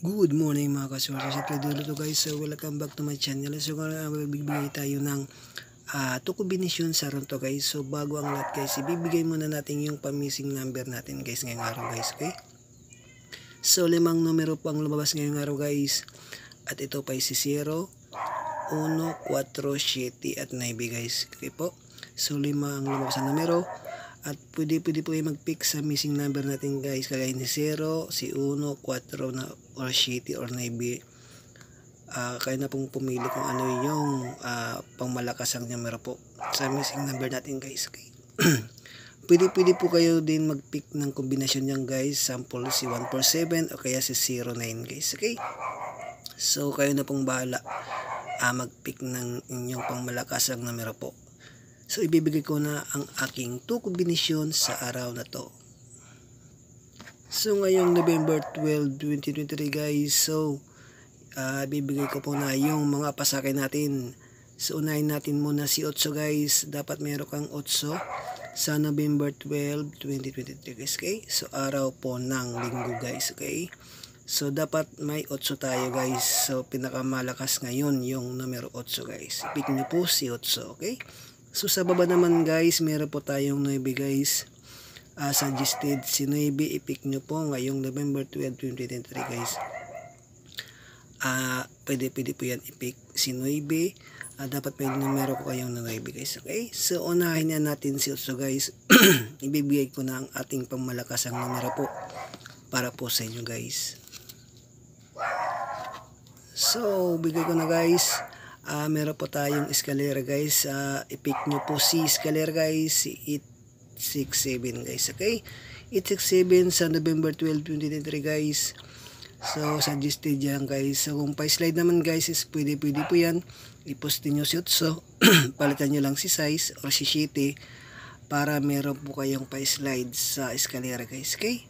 Good morning mga kaswerte sa Predulo to guys. So welcome back to my channel. So bibigay tayo ng two combination sa ron to guys. So bago ang lahat guys, ibibigay muna natin yung pa-missing number natin guys ngayong araw guys. Okay? So 5 numero po ang lumabas ngayong araw guys. At ito pa si 0, 1, 4, 7 at 9 guys. Okay po. So 5 ang lumabas na numero. At pwede po kayo mag-pick sa missing number natin guys. Kagaya ni 0, si 1, 4 na, or 7 or 9. Kayo na pong pumili kung ano yung pangmalakas ang numero po sa missing number natin guys. Okay. pwede po kayo din mag-pick ng kombinasyon niyan guys. Sample si 147 o kaya si 09 guys. Okay. So kayo na pong bahala mag-pick ng inyong pangmalakas ang numero po. So ibibigay ko na ang aking 2 kombinasyon sa araw na to. So ngayong November 12, 2023 guys. So bibigay ko po na yung mga pasakay natin. So unahin natin muna si 8 guys. Dapat meron kang 8 sa November 12, 2023 guys. Okay? So araw po ng linggo guys. Okay? So dapat may 8 tayo guys. So pinakamalakas ngayon yung numero 8 guys. Pick nyo po si 8. Okay? So sa baba naman guys, meron po tayong 9 guys. Suggested si 9, i-pick nyo po ngayong November 12, 2023 guys. Pwede po yan i-pick si 9. Dapat may numero ko kayong 9 guys. Okay? So unahin na natin si 8 guys. Ibibigay ko na ang ating pangmalakasang numero po para po sa inyo guys. So bigay ko na guys. Meron po tayong eskalera guys. I-pick nyo po si eskalera guys, si 867 guys. Okay? 867 sa November 12, 2023 guys. So suggested yan guys. So kung pa-slide naman guys is pwede po yan. I-post nyo si 8. Palitan nyo lang si size or si 7 para meron po kayong pa-slide sa eskalera guys. Okay?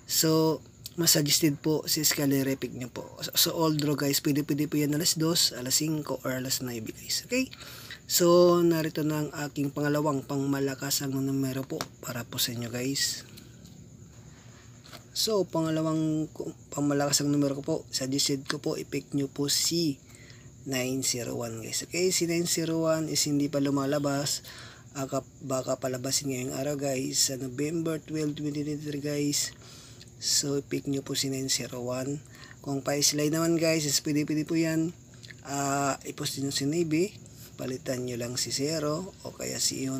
So mas suggested po si eskalera, pick nyo po. So all draw guys, pwede po yan alas 2, alas 5 or alas 9 guys. Okay? So narito na ang aking pangalawang pangmalakasang numero po para po sa inyo guys. So pangalawang pangmalakasang numero ko po, suggested ko po, i-pick nyo po si 901 guys. Okay? Si 901 is hindi pa lumalabas. Baka palabasin ngayong araw guys sa November 12, 2023 guys. So pick nyo po si 901. Kung pa-slide naman guys is pwede po yan. I-post nyo si 9, palitan nyo lang si 0 o kaya si 1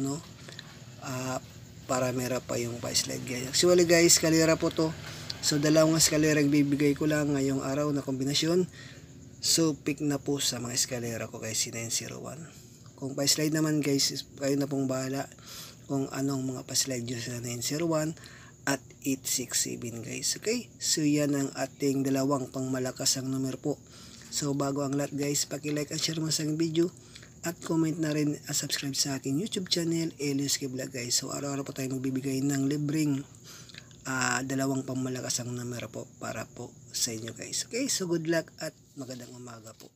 para meron pa yung pa-slide guys. Actually guys, eskalera po to. So dalawang eskalera bibigay ko lang ngayong araw na kombinasyon. So pick na po sa mga eskalera ko guys si 901. Kung pa-slide naman guys, kayo na pong bahala kung anong mga pa-slide nyo sa 901 at 867 guys. Okay? So yan ang ating dalawang pangmalakasang numero po. So bago ang lahat guys, paki-like at share mo sa aking video at comment na rin at subscribe sa aking YouTube channel, Elias K Vlog guys. So araw-araw po tayo magbibigay ng libreng dalawang pangmalakasang numero po para po sa inyo guys. Okay? So good luck at magandang umaga po.